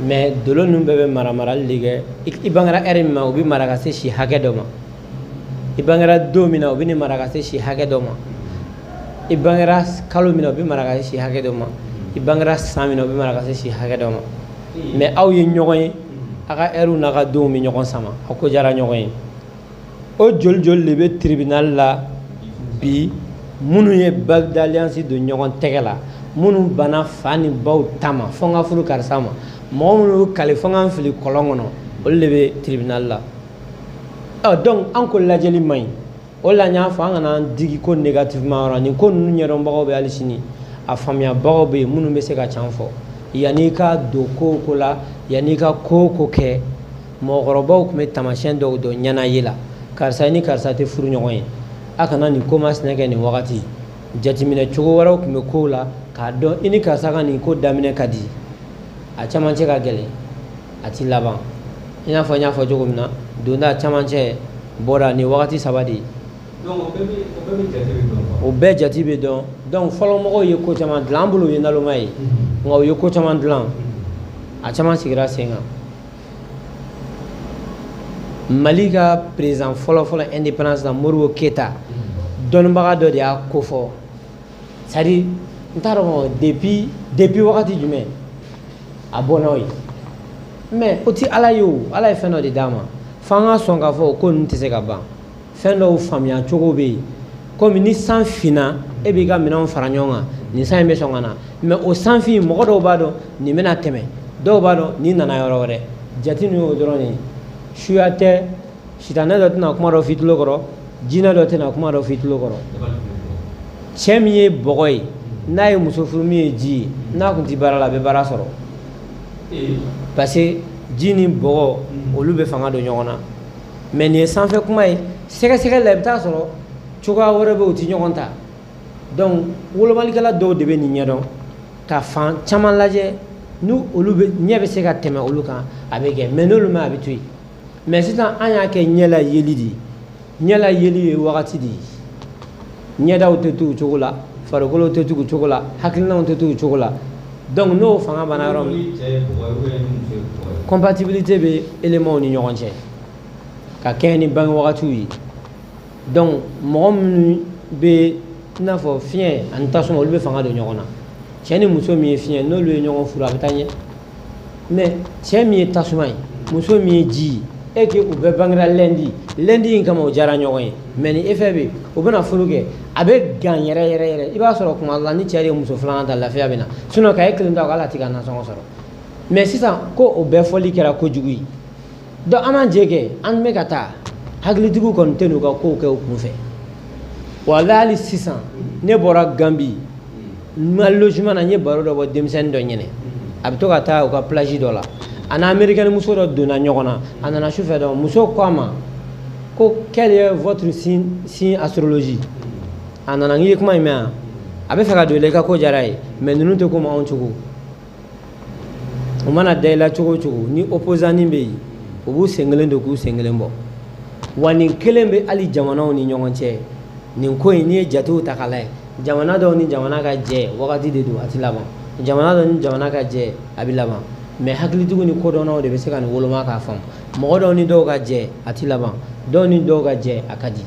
mais dolo ninnu bɛɛ bɛ marali de kɛ i bangera ɛri min ma o bɛ mara ka se si hakɛ dɔ ma i bangera don min na o bɛ nin mara ka se si hakɛ dɔ ma i bangera kalo min na o bɛ mara ka se si hakɛ dɔ ma i bangera san min na o bɛ mara ka se si hakɛ dɔ ma mais aw ye ɲɔgɔn ye a ka ɛriw n'a ka donw bɛ ɲɔgɔn sama a ko diyara ɲɔgɔn ye o joli joli de bɛ tribunal la bi minnu ye bague d'alliance don ɲɔgɔn tɛgɛ la minnu banna fa ni baw ta ma fo n ka furu karisa ma mɔgɔ minnu y'u kale fo n ka n fili kɔlɔn kɔnɔ olu de bɛ tribunal la donc an ko lajɛli man ɲi o la n y'a fɔ an kana an digi ko négativement yɔrɔ nin ko ninnu ɲɛdɔnbagaw bɛ hali sini a faamuyabagaw bɛ yen minnu bɛ se ka can fɔ yanni i ka don ko o ko la yanni i ka ko o ko kɛ mɔgɔkɔrɔbaw tun bɛ taamasiyɛn dɔw dɔn ɲɛna ye la karisa ni karisa tɛ furu ɲɔgɔn ye a kana nin ko masina kɛ nin wagati jateminɛ cogo wɛrɛw tun bɛ kow la k'a dɔn i ni karisa ka nin ko daminɛ ka di a camancɛ ka gɛlɛn a ti laban i n'a fɔ n y'a fɔ cogo min na donda camancɛ bɔra nin wagati saba de ye o bɛɛ jate bɛ dɔn donc fɔlɔ mɔgɔw ye ko caman dilan an bolo o ye naloma ye nka u ye ko caman dilan a caman sigira sen kan Mali ka président fɔlɔ-fɔlɔ indépendance la Modibo Keyita dɔnnibaga dɔ de y'a ko fɔ c'est à dire n t'a dɔn depuis wagati jumɛn a bɔnnaw ye mais o ti ala ye o ala ye fɛn dɔ de d'a ma f'an ka sɔn k'a fɔ ko ninnu tɛ se ka ban fɛn dɔw faamuya cogo bɛ yen komi ni san finna e b'i ka minɛnw fara ɲɔgɔn kan nin san in bɛ sɔn ka na mais o san fin mɔgɔ dɔw b'a dɔn nin bɛna tɛmɛ dɔw b'a dɔn nin nana yɔrɔ wɛrɛ jate ninnu y'o dɔrɔn de ye suya tɛ sitanɛ dɔ tɛna kuma dɔ f'i tulo kɔrɔ jinɛ dɔ tɛna kuma dɔ f'i tulo kɔrɔ cɛ min ye bɔgɔ ye n'a ye muso furu min ye ji ye n'a tun tɛ baara la a bɛ baara sɔrɔ parce que ji ni bɔgɔ olu bɛ fanga don ɲɔgɔn na mais nin ye sanfɛ kuma ye sɛgɛsɛgɛli la i bɛ taa sɔrɔ cogoya wɛrɛ bɛ yen u tɛ ɲɔgɔn ta donc wolomalikɛla dɔw de bɛ nin ɲɛdɔn ka fan caman lajɛ n'u olu bɛ ɲɛ bɛ se ka tɛmɛ olu kan a bɛ kɛ mais n'olu ma a bɛ to yen mais sisan an y'a kɛ ɲɛla yeli de ye ɲɛla yeli ye wagati de ye ɲɛdaw tɛ tugu cogo la farikolo tɛ tugu cogo la hakilinaw tɛ tugu cogo la donc n'o fanga banna yɔrɔ min compatibilité bɛ éléments ni ɲɔgɔn cɛ ka kɛɲɛ ni bange wagatiw ye donc mɔgɔ minnu bɛ i n'a fɔ fiɲɛ ani tasuma olu bɛ fanga don ɲɔgɔn na cɛ ni muso min ye fiɲɛ n'olu ye ɲɔgɔn furu a bɛ taa ɲɛ mais cɛ min ye tasuma ye muso min ye ji ye e ke u bɛɛ bangera lundi in kama o diyara ɲɔgɔn ye mais ni effet bɛ u bɛna furu kɛ a bɛ gan yɛrɛ i b'a sɔrɔ kuma la ni cɛ de ye muso filanan ta lafiya bɛ na sinon ka e kelen to a ko ala tɛ ka nasɔngɔ sɔrɔ mais sisan ko o bɛɛ fɔli kɛra kojugu ye donc an b'an jɛ kɛ an bɛ ka taa hakilitigiw kɔni tɛ n'u ka kow kɛ u kunfɛ wala hali sisan ne bɔra Gambi n ka logement na n ye baro dɔ bɔ denmisɛnnin dɔ ɲɛnɛ a bɛ to ka taa u ka plage dɔ la a n'a américaine muso dɔ donna ɲɔgɔn na a nana sufɛ dɔn muso ko a ma ko quel est votre signe astrologie a nana n ye kuma in mɛn yan a bɛ fɛ ka don i ka ko diyara ye mais ninnu tɛ komi anw cogo u mana da i la cogo o cogo ni opposant bɛ yen u b'u sen kelen don k'u sen kelen bɔ wa nin kelen bɛ hali jamanaw ni ɲɔgɔn cɛ nin ko in n'i ye jatew ta k'a lajɛ jamana dɔw ni jamana ka jɛ wagati de don a tɛ laban jamana dɔw ni jamana ka jɛ a bɛ laban mais hakilitigiw ni kodɔnnaw de bɛ se ka nin woloma k'a faamu mɔgɔ dɔw ni dɔw ka jɛ a tɛ laban dɔw ni dɔw ka jɛ a ka di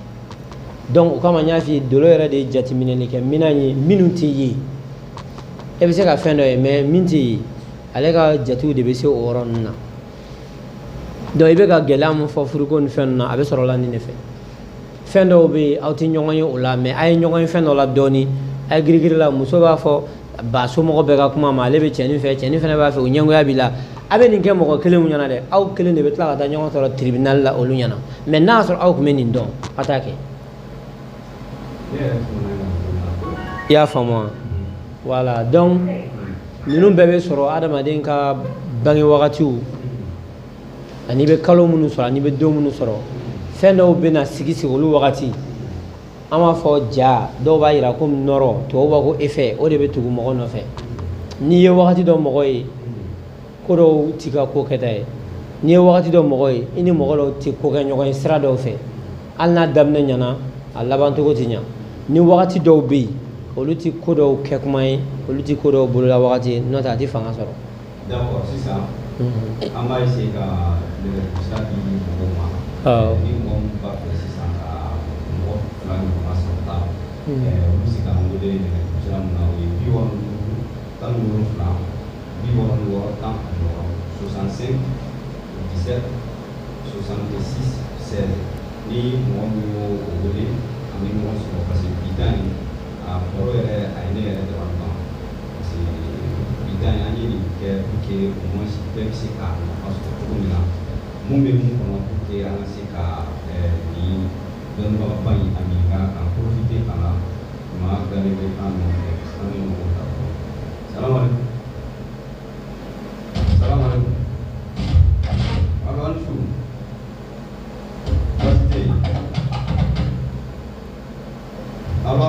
donc o kama n y'a f'i ye dolo yɛrɛ de ye jateminɛli kɛ minan ye minnu tɛ ye e bɛ se ka fɛn dɔ ye mais min tɛ ye ale ka jatew de bɛ se o yɔrɔ ninnu na donc i bɛ ka gɛlɛya min fɔ furuko ni fɛn ninnu na a bɛ sɔrɔ la nin de fɛ fɛn dɔw bɛ yen aw tɛ ɲɔgɔn ye o la mais a ye ɲɔgɔn ye fɛn dɔ la dɔɔni a ye girigiri la muso b'a fɔ ba somɔgɔ bɛɛ ka kuma ma ale bɛ cɛnin fɛ cɛnin fana b'a fɛ o ɲɛngoya b'i la a bɛ nin kɛ mɔgɔ kelen ɲɛna dɛ aw kelen de bɛ tila ka taa ɲɔgɔn sɔrɔ tribunal la olu ɲɛna mais n'a y'a sɔrɔ aw tun bɛ nin dɔn a t'a kɛ i y'a faamu wa voilà donc ninnu bɛɛ bɛ sɔrɔ adamaden ka bange wagatiw ani bɛ kalo minnu sɔrɔ ani bɛ don minnu sɔrɔ fɛn dɔw bɛ na sigi olu wagati an b'a fɔ ja dɔw b'a jira komi nɔrɔ tubabu b'a ko effet o de bɛ tugu mɔgɔ nɔfɛ n'i ye wagati dɔ mɔgɔ ye ko dɔw t'i ka ko kɛta ye n'i ye wagati dɔ mɔgɔ ye i ni mɔgɔ dɔw tɛ ko kɛ ɲɔgɔn ye sira dɔw fɛ hali n'a daminɛ ɲɛna a laban cogo tɛ ɲa ni wagati dɔw bɛ yen olu tɛ ko dɔw kɛ kuma ye olu tɛ ko dɔw bolola wagati ye n'o tɛ a tɛ fanga sɔrɔ. d'accord sisan an b'a essayer ka nɛgɛjurusira di mɔgɔw ma ni mɔgɔ min b'a fɛ sisan ka mɔgɔ fila ɲɔgɔnna sɔrɔ ta olu bɛ se k'an wele nɛgɛjurusira min na o ye 65 17 66 16 ni mɔgɔ min y'o wele an bɛ ɲɔgɔn sɔrɔ parce que bi tan in a baro yɛrɛ a ye ne yɛrɛ dabali ban parce que bi tan in an ye nin kɛ pour que au moins bɛɛ bɛ se k'a nafa sɔrɔ cogo min na mun bɛ mun kɔnɔ pour que an ka se ka nin dɔnnibagaba in a min kan k'an profiter a la maa gari bɛ an nɔfɛ an bɛ ɲɔgɔn ta fɔ salamaleykum. Salamaleykum. Allo an su. Baasi tɛ yen. Allo.